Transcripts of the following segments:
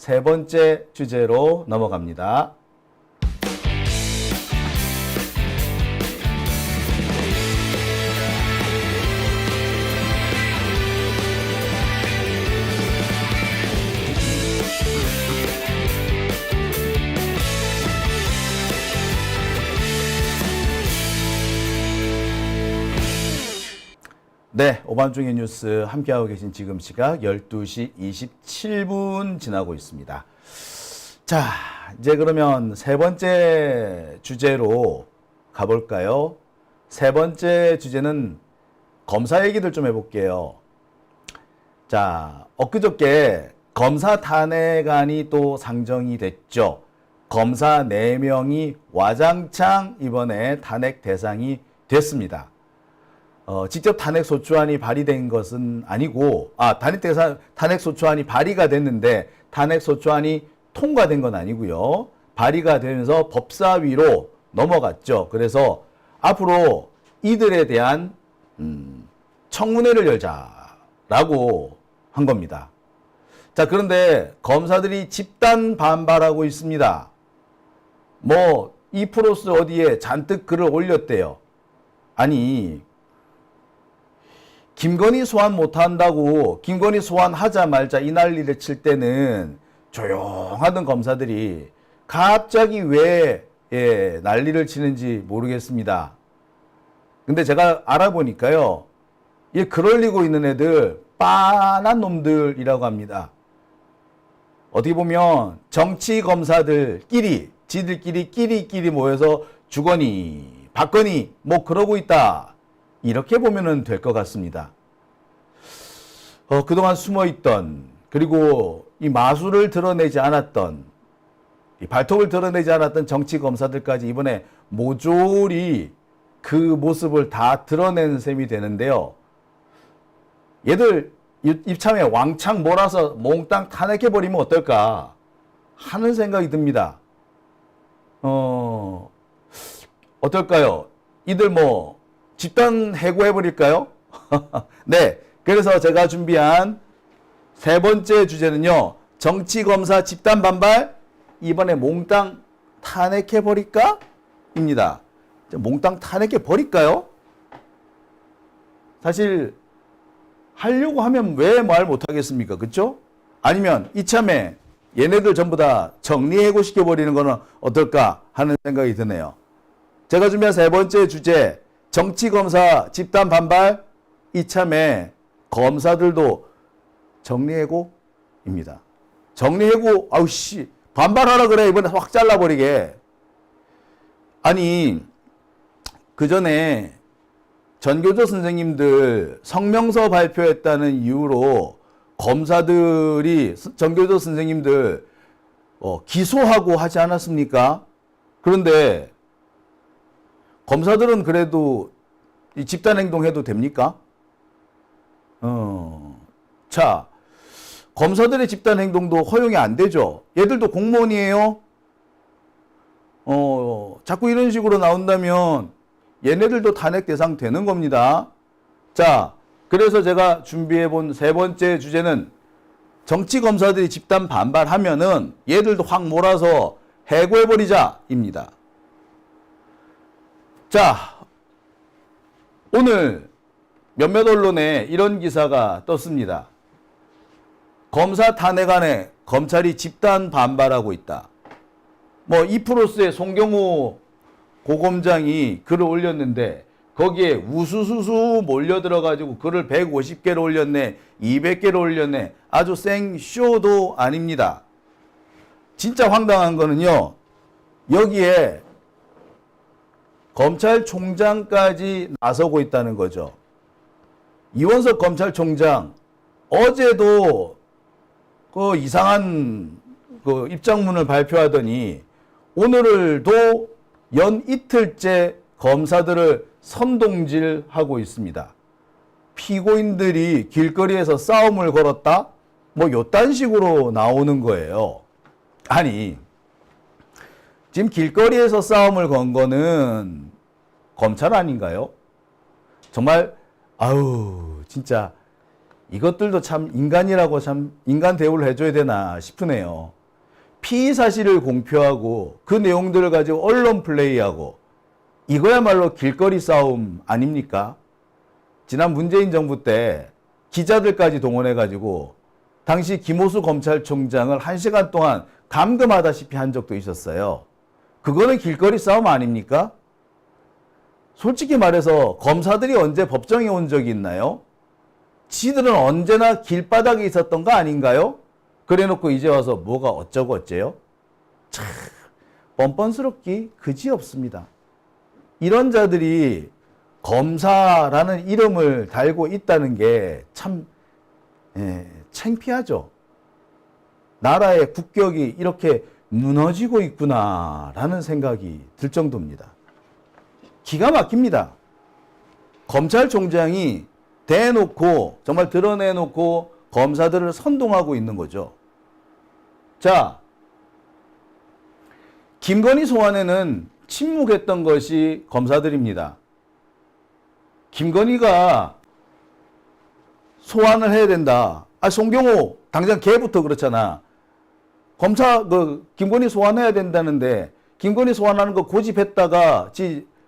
세 번째 주제로 넘어갑니다. 네, 오밤중의 뉴스 함께하고 계신 지금 시각 12시 27분 지나고 있습니다. 자, 이제 그러면 세 번째 주제로 가볼까요? 세 번째 주제는 검사 얘기들 좀 해볼게요. 자, 엊그저께 검사 탄핵안이 또 상정이 됐죠. 검사 4명이 와장창 이번에 탄핵 대상이 됐습니다. 직접 탄핵소추안이 발의된 것은 아니고, 탄핵소추안이 발의가 됐는데 탄핵소추안이 통과된 건 아니고요. 발의가 되면서 법사위로 넘어갔죠. 그래서 앞으로 이들에 대한 청문회를 열자라고 한 겁니다. 자, 그런데 검사들이 집단 반발하고 있습니다. 뭐 이프로스 어디에 잔뜩 글을 올렸대요. 아니, 김건희 소환 못한다고 김건희 소환하자마자 이 난리를 칠 때는 조용하던 검사들이 갑자기 왜 난리를 치는지 모르겠습니다. 근데 제가 알아보니까요, 이 글 올리고 있는 애들 빤한 놈들이라고 합니다. 어떻게 보면 정치 검사들끼리 지들끼리 모여서 주거니 받거니 뭐 그러고 있다, 이렇게 보면 될 것 같습니다. 그동안 숨어있던, 그리고 이 마술을 드러내지 않았던, 이 발톱을 드러내지 않았던 정치 검사들까지 이번에 모조리 그 모습을 다 드러낸 셈이 되는데요. 얘들 입참에 왕창 몰아서 몽땅 탄핵해버리면 어떨까 하는 생각이 듭니다. 어떨까요? 이들 뭐 집단 해고해버릴까요? 네, 그래서 제가 준비한 세 번째 주제는요, 정치검사 집단 반발, 이번에 몽땅 탄핵해버릴까? 입니다. 몽땅 탄핵해버릴까요? 사실 하려고 하면 왜 말 못하겠습니까? 그쵸? 아니면 이참에 얘네들 전부 다 정리해고시켜버리는 거는 어떨까 하는 생각이 드네요. 제가 준비한 세 번째 주제, 정치검사 집단 반발, 이참에 검사들도 정리해고입니다. 정리해고, 아우씨, 반발하라 그래. 이번에 확 잘라버리게. 아니, 그 전에 전교조 선생님들 성명서 발표했다는 이유로 검사들이, 전교조 선생님들 기소하고 하지 않았습니까? 그런데 검사들은 그래도 이 집단행동 해도 됩니까? 자, 검사들의 집단행동도 허용이 안 되죠. 얘들도 공무원이에요. 자꾸 이런 식으로 나온다면 얘네들도 탄핵 대상 되는 겁니다. 자, 그래서 제가 준비해 본 세 번째 주제는 정치검사들이 집단 반발하면은 얘들도 확 몰아서 해고해버리자입니다. 자, 오늘 몇몇 언론에 이런 기사가 떴습니다. 검사 탄핵안에 검찰이 집단 반발하고 있다. 뭐 이프로스의 송경호 고검장이 글을 올렸는데 거기에 우수수수 몰려들어가지고 글을 150개를 올렸네, 200개를 올렸네. 아주 생쇼도 아닙니다. 진짜 황당한 거는요, 여기에 검찰총장까지 나서고 있다는 거죠. 이원석 검찰총장 어제도 그 이상한 그 입장문을 발표하더니 오늘도 연 이틀째 검사들을 선동질하고 있습니다. 피고인들이 길거리에서 싸움을 걸었다? 뭐 요딴 식으로 나오는 거예요. 아니, 지금 길거리에서 싸움을 건 거는 검찰 아닌가요? 정말 아우 진짜 이것들도 참 인간이라고 참 인간 대우를 해줘야 되나 싶으네요. 피의 사실을 공표하고 그 내용들을 가지고 언론 플레이하고 이거야말로 길거리 싸움 아닙니까? 지난 문재인 정부 때 기자들까지 동원해가지고 당시 김호수 검찰총장을 1시간 동안 감금하다시피 한 적도 있었어요. 그거는 길거리 싸움 아닙니까? 솔직히 말해서 검사들이 언제 법정에 온 적이 있나요? 지들은 언제나 길바닥에 있었던 거 아닌가요? 그래놓고 이제 와서 뭐가 어쩌고 어째요? 참 뻔뻔스럽기 그지없습니다. 이런 자들이 검사라는 이름을 달고 있다는 게 참 창피하죠. 나라의 국격이 이렇게 무너지고 있구나라는 생각이 들 정도입니다. 기가 막힙니다. 검찰총장이 대놓고 정말 드러내놓고 검사들을 선동하고 있는 거죠. 자, 김건희 소환에는 침묵했던 것이 검사들입니다. 김건희가 소환을 해야 된다. 송경호 당장 걔부터 그렇잖아. 검사 김건희 소환해야 된다는데 김건희 소환하는 거 고집했다가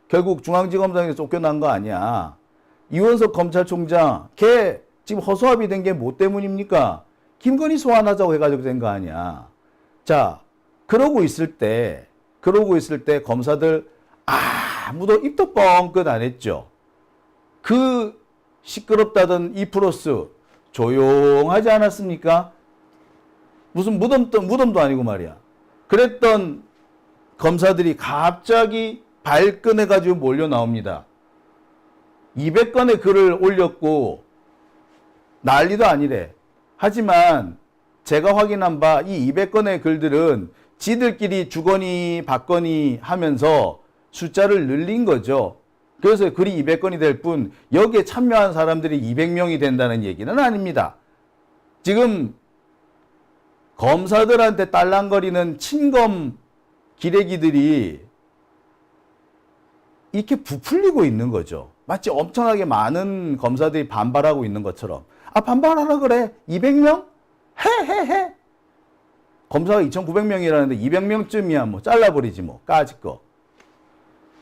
결국 중앙지검장에서 쫓겨난 거 아니야. 이원석 검찰총장 걔 지금 허수아비 된 게 뭐 때문입니까? 김건희 소환하자고 해가지고 된 거 아니야. 자, 그러고 있을 때 검사들 아무도 입도 뻥끗 안 했죠. 그 시끄럽다던 2플러스 조용하지 않았습니까? 무슨 무덤도 아니고 말이야. 그랬던 검사들이 갑자기 발끈해가지고 몰려 나옵니다. 200건의 글을 올렸고 난리도 아니래. 하지만 제가 확인한 바 이 200건의 글들은 지들끼리 주거니 받거니 하면서 숫자를 늘린 거죠. 그래서 글이 200건이 될 뿐 여기에 참여한 사람들이 200명이 된다는 얘기는 아닙니다. 지금 검사들한테 딸랑거리는 친검 기레기들이 이렇게 부풀리고 있는 거죠. 마치 엄청나게 많은 검사들이 반발하고 있는 것처럼. 반발하라 그래. 200명? 해. 검사가 2,900명이라는데 200명쯤이야. 뭐 잘라버리지 뭐. 까짓 거.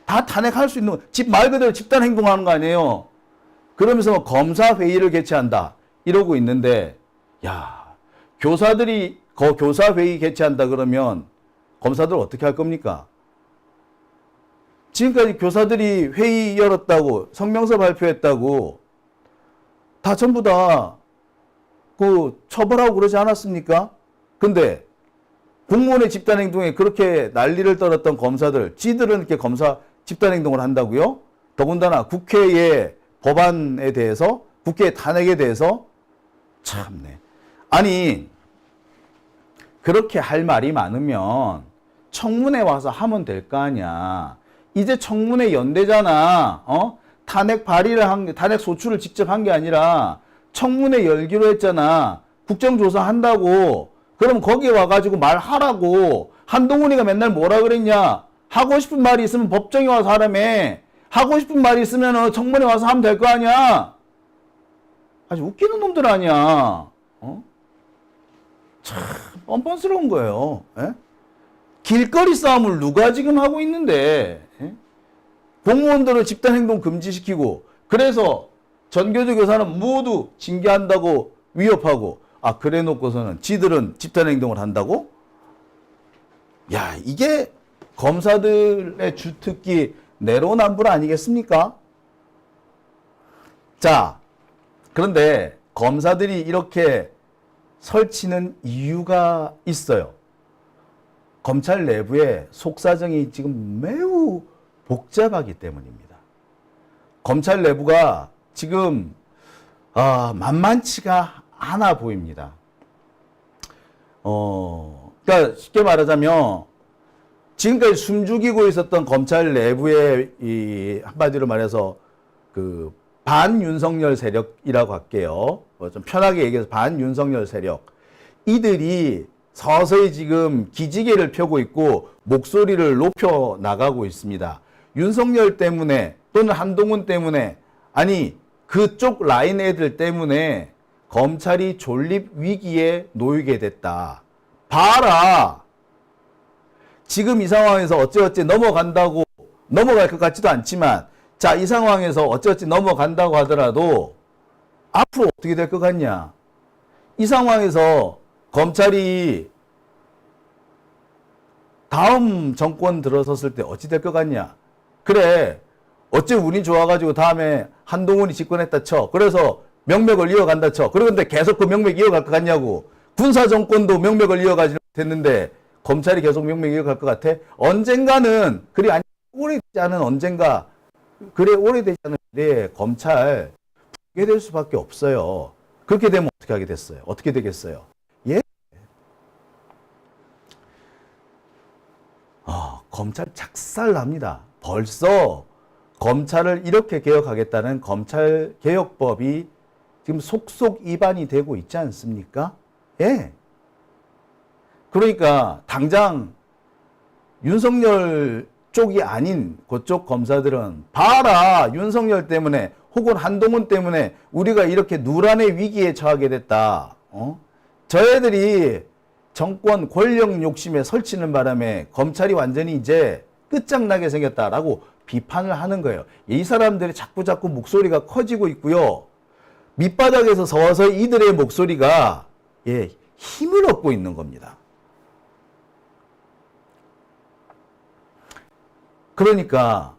다 탄핵할 수 있는 말 그대로 집단 행동하는 거 아니에요. 그러면서 검사 회의를 개최한다. 이러고 있는데 야, 교사들이 교사 회의 개최한다 그러면 검사들 어떻게 할 겁니까? 지금까지 교사들이 회의 열었다고 성명서 발표했다고 다 전부 다 처벌하고 그러지 않았습니까? 근데 공무원의 집단행동에 그렇게 난리를 떨었던 검사들, 지들은 이렇게 검사 집단행동을 한다고요? 더군다나 국회의 법안에 대해서, 국회의 탄핵에 대해서 참네. 아니 그렇게 할 말이 많으면 청문회 와서 하면 될 거 아니야. 이제 청문회 연대잖아. 탄핵 발의를 탄핵 소추를 직접 한 게 아니라 청문회 열기로 했잖아. 국정조사 한다고. 그럼 거기에 와가지고 말하라고. 한동훈이가 맨날 뭐라 그랬냐. 하고 싶은 말이 있으면 법정에 와서 하라며. 하고 싶은 말이 있으면 청문회 와서 하면 될 거 아니야. 아주 웃기는 놈들 아니야. 참 뻔뻔스러운 거예요. 에? 길거리 싸움을 누가 지금 하고 있는데 공무원들을 집단행동 금지시키고 그래서 전교조 교사는 모두 징계한다고 위협하고 그래 놓고서는 지들은 집단행동을 한다고? 야, 이게 검사들의 주특기 내로남불 아니겠습니까? 자, 그런데 검사들이 이렇게 설치는 이유가 있어요. 검찰 내부의 속사정이 지금 매우 복잡하기 때문입니다. 검찰 내부가 지금 만만치가 않아 보입니다. 그러니까 쉽게 말하자면 지금까지 숨죽이고 있었던 검찰 내부의 한마디로 말해서 반윤석열 세력이라고 할게요. 좀 편하게 얘기해서 반윤석열 세력. 이들이 서서히 지금 기지개를 펴고 있고 목소리를 높여 나가고 있습니다. 윤석열 때문에 또는 한동훈 때문에 아니 그쪽 라인 애들 때문에 검찰이 존립 위기에 놓이게 됐다. 봐라. 지금 이 상황에서 어찌어찌 넘어갈 것 같지도 않지만, 자, 이 상황에서 어찌어찌 넘어간다고 하더라도 앞으로 어떻게 될 것 같냐? 이 상황에서 검찰이 다음 정권 들어섰을 때 어찌 될 것 같냐? 그래, 어째 운이 좋아가지고 다음에 한동훈이 집권했다 쳐. 그래서 명맥을 이어간다 쳐. 그런데 계속 그 명맥 이어갈 것 같냐고. 군사정권도 명맥을 이어가지 못했는데 검찰이 계속 명맥 이어갈 것 같아? 언젠가는, 그리 오래되지 않은 언젠가, 그래 오래되지 않은 미래에 검찰 붕괴될 수밖에 없어요. 그렇게 되면 어떻게 하게 됐어요? 어떻게 되겠어요? 예? 검찰 작살납니다. 벌써 검찰을 이렇게 개혁하겠다는 검찰개혁법이 지금 속속 위반이 되고 있지 않습니까? 예. 그러니까 당장 윤석열 쪽이 아닌 그쪽 검사들은 봐라, 윤석열 때문에 혹은 한동훈 때문에 우리가 이렇게 누란의 위기에 처하게 됐다. 저애들이 정권 권력 욕심에 설치는 바람에 검찰이 완전히 이제 끝장나게 생겼다라고 비판을 하는 거예요. 이 사람들이 자꾸 목소리가 커지고 있고요. 밑바닥에서 서서히 이들의 목소리가 힘을 얻고 있는 겁니다. 그러니까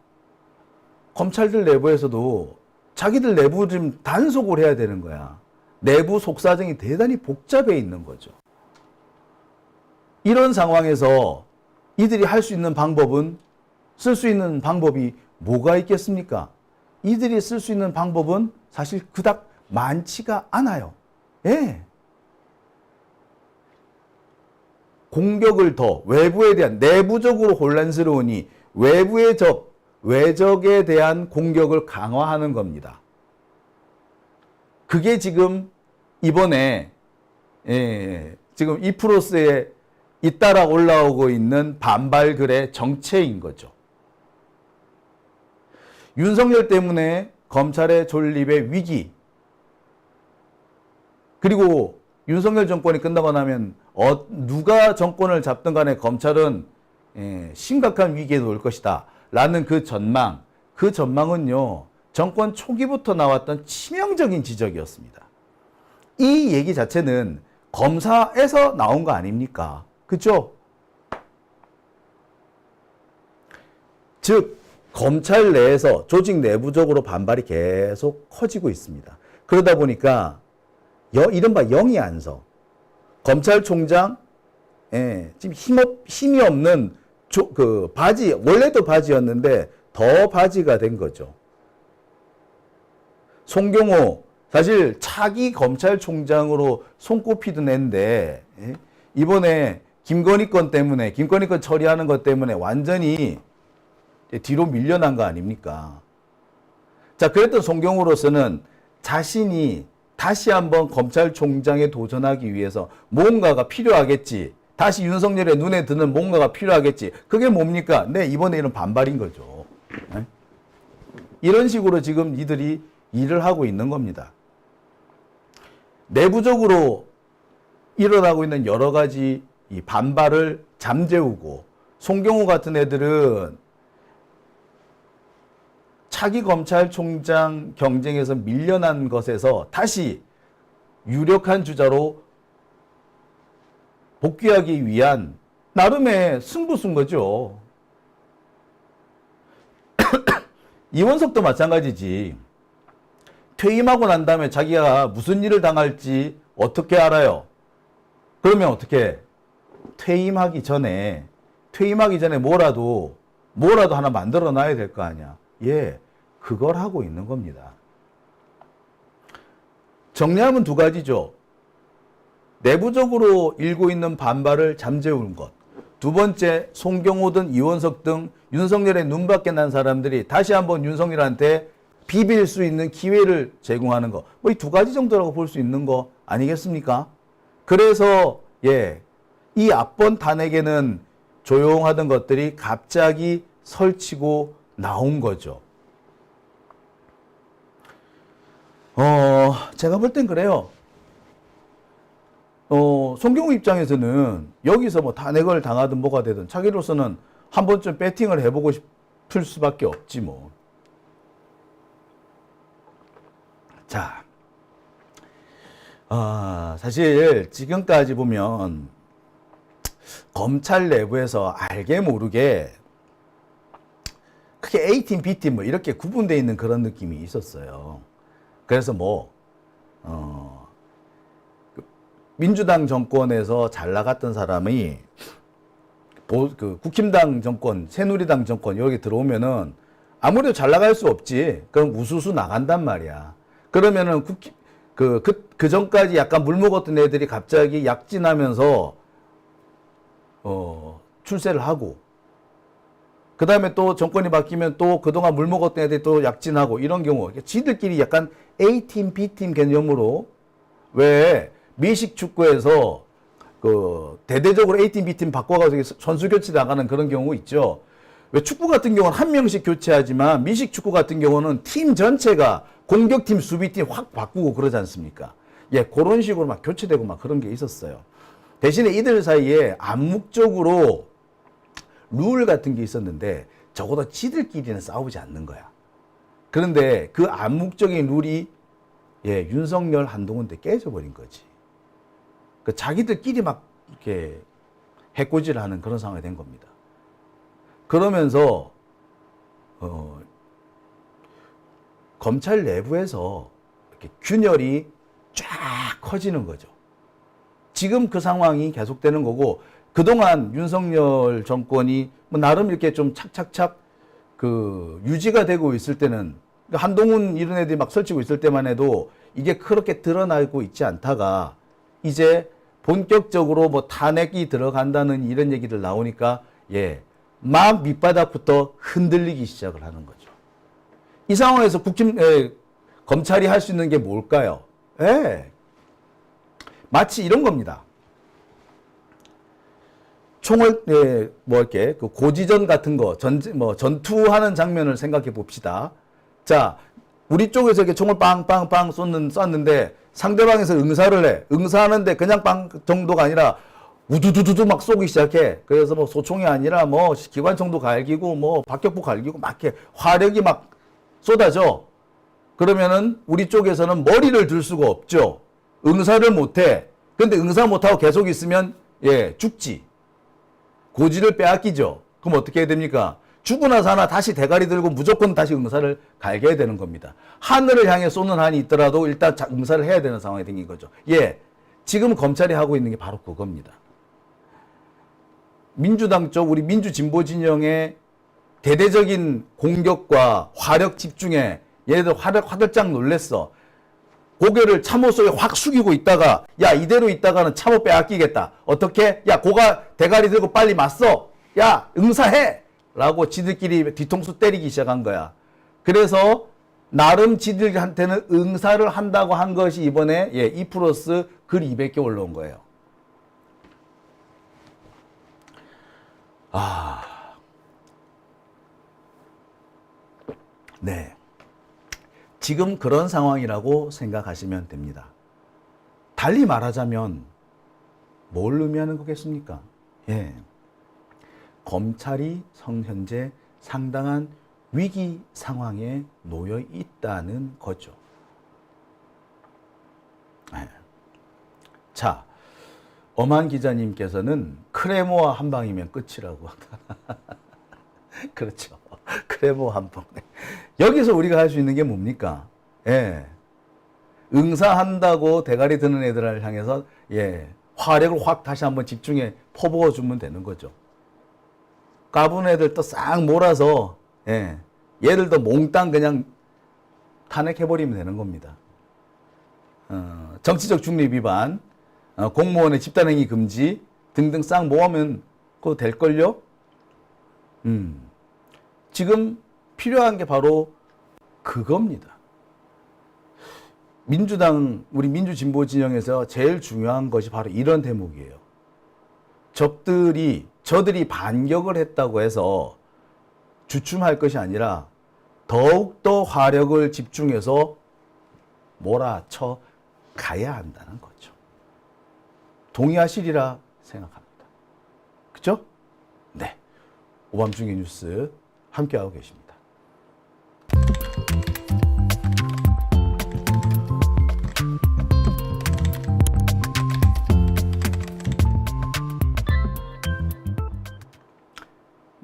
검찰들 내부에서도 자기들 내부 좀 단속을 해야 되는 거야. 내부 속사정이 대단히 복잡해 있는 거죠. 이런 상황에서 이들이 할 수 있는 방법은, 쓸 수 있는 방법이 뭐가 있겠습니까? 이들이 쓸 수 있는 방법은 사실 그닥 많지가 않아요. 예. 공격을 더 외부에 대한, 내부적으로 혼란스러우니 외부의 외적에 대한 공격을 강화하는 겁니다. 그게 지금 이번에 지금 이프로스에 잇따라 올라오고 있는 반발글의 정체인 거죠. 윤석열 때문에 검찰의 존립의 위기, 그리고 윤석열 정권이 끝나고 나면 누가 정권을 잡든 간에 검찰은 심각한 위기에 놓일 것이다 라는 그 전망은요, 정권 초기부터 나왔던 치명적인 지적이었습니다. 이 얘기 자체는 검사에서 나온 거 아닙니까? 그렇죠? 즉 검찰 내에서 조직 내부적으로 반발이 계속 커지고 있습니다. 그러다 보니까 이른바 영이 안 서. 검찰총장 지금 힘이 없는 바지, 원래도 바지였는데 더 바지가 된 거죠. 송경호, 사실 차기 검찰총장으로 손꼽히던 애인데 이번에 김건희 건 처리하는 것 때문에 완전히 뒤로 밀려난 거 아닙니까? 자, 그랬던 송경호로서는 자신이 다시 한번 검찰총장에 도전하기 위해서 뭔가가 필요하겠지. 다시 윤석열의 눈에 드는 뭔가가 필요하겠지. 그게 뭡니까? 네, 이번에 이런 반발인 거죠. 이런 식으로 지금 이들이 일을 하고 있는 겁니다. 내부적으로 일어나고 있는 여러 가지 이 반발을 잠재우고, 송경호 같은 애들은 차기 검찰총장 경쟁에서 밀려난 것에서 다시 유력한 주자로 복귀하기 위한 나름의 승부수인 거죠. 이원석도 마찬가지지. 퇴임하고 난 다음에 자기가 무슨 일을 당할지 어떻게 알아요? 그러면 어떻게? 퇴임하기 전에 뭐라도 하나 만들어 놔야 될 거 아니야. 그걸 하고 있는 겁니다. 정리하면 두 가지죠. 내부적으로 일고 있는 반발을 잠재우는 것. 두 번째, 송경호 등 이원석 등 윤석열의 눈밖에 난 사람들이 다시 한번 윤석열한테 비빌 수 있는 기회를 제공하는 것. 이 두 가지 정도라고 볼 수 있는 거 아니겠습니까? 그래서 이 앞번 탄핵에는 조용하던 것들이 갑자기 설치고 나온 거죠. 제가 볼 땐 그래요. 송경우 입장에서는 여기서 뭐 탄핵을 당하든 뭐가 되든 자기로서는 한 번쯤 배팅을 해보고 싶을 수밖에 없지 뭐. 자, 사실 지금까지 보면 검찰 내부에서 알게 모르게 크게 A팀, B팀 뭐 이렇게 구분되어 있는 그런 느낌이 있었어요. 그래서 민주당 정권에서 잘 나갔던 사람이 국힘당 정권, 새누리당 정권 여기 들어오면은 아무래도 잘 나갈 수 없지. 그럼 우수수 나간단 말이야. 그러면은 그 전까지 약간 물 먹었던 애들이 갑자기 약진하면서 출세를 하고, 그 다음에 또 정권이 바뀌면 또 그동안 물 먹었던 애들이 또 약진하고 이런 경우, 지들끼리 약간 A팀, B팀 개념으로 왜 미식 축구에서 대대적으로 A팀, B팀 바꿔가지고 선수 교체 나가는 그런 경우 있죠. 왜 축구 같은 경우는 한 명씩 교체하지만 미식 축구 같은 경우는 팀 전체가 공격팀, 수비팀 확 바꾸고 그러지 않습니까? 예, 그런 식으로 막 교체되고 막 그런 게 있었어요. 대신에 이들 사이에 암묵적으로 룰 같은 게 있었는데 적어도 지들끼리는 싸우지 않는 거야. 그런데 그 암묵적인 룰이 윤석열, 한동훈 때 깨져버린 거지. 자기들끼리 막 이렇게 해코지를 하는 그런 상황이 된 겁니다. 그러면서 검찰 내부에서 이렇게 균열이 쫙 커지는 거죠. 지금 그 상황이 계속되는 거고, 그동안 윤석열 정권이 뭐 나름 이렇게 좀 착착착 유지가 되고 있을 때는, 한동훈 이런 애들이 막 설치고 있을 때만 해도 이게 그렇게 드러나고 있지 않다가 이제 본격적으로 뭐 탄핵이 들어간다는 이런 얘기들 나오니까 막 밑바닥부터 흔들리기 시작을 하는 거죠. 이 상황에서 검찰이 할 수 있는 게 뭘까요? 마치 이런 겁니다. 총을 이렇게 고지전 같은 거 전투하는 장면을 생각해 봅시다. 자, 우리 쪽에서 이렇게 총을 빵빵빵 쐈는데 상대방에서 응사를 해. 응사하는데 그냥 빵 정도가 아니라 우두두두두 막 쏘기 시작해. 그래서 뭐 소총이 아니라 뭐 기관총도 갈기고 뭐 박격포 갈기고 막 이렇게 화력이 막 쏟아져. 그러면은 우리 쪽에서는 머리를 들 수가 없죠. 응사를 못 해. 근데 응사 못 하고 계속 있으면 죽지. 고지를 빼앗기죠. 그럼 어떻게 해야 됩니까? 죽으나 사나 다시 대가리 들고 무조건 다시 응사를 갈겨야 되는 겁니다. 하늘을 향해 쏘는 한이 있더라도 일단 응사를 해야 되는 상황이 생긴 거죠. 지금 검찰이 하고 있는 게 바로 그겁니다. 민주당 쪽, 우리 민주진보 진영의 대대적인 공격과 화력 집중에 얘네들 화들짝 놀랬어. 고개를 참호 속에 확 숙이고 있다가 이대로 있다가는 참호 빼앗기겠다. 어떻게? 고가 대가리 들고 빨리 맞서. 응사해! 라고 지들끼리 뒤통수 때리기 시작한 거야. 그래서 나름 지들한테는 응사를 한다고 한 것이 이번에 2 플러스 글 200개 올라온 거예요. 네. 지금 그런 상황이라고 생각하시면 됩니다. 달리 말하자면 뭘 의미하는 거겠습니까? 검찰이 현재 상당한 위기 상황에 놓여 있다는 거죠. 자, 엄한 기자님께서는 크레모와 한 방이면 끝이라고. 그렇죠. 크레모 한 방. 여기서 우리가 할 수 있는 게 뭡니까? 응사한다고 대가리 드는 애들을 향해서 화력을 확 다시 한번 집중해 퍼부어 주면 되는 거죠. 까부는 애들 또 싹 몰아서 얘들도 몽땅 그냥 탄핵해버리면 되는 겁니다. 정치적 중립 위반, 공무원의 집단행위 금지 등등 싹 모으면 그거 될걸요? 지금 필요한 게 바로 그겁니다. 우리 민주진보 진영에서 제일 중요한 것이 바로 이런 대목이에요. 저들이 반격을 했다고 해서 주춤할 것이 아니라 더욱더 화력을 집중해서 몰아쳐 가야 한다는 거죠. 동의하시리라 생각합니다. 그죠? 네. 오밤중의 뉴스 함께하고 계십니다.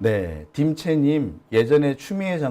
네, 딤채님 예전에 추미애 장관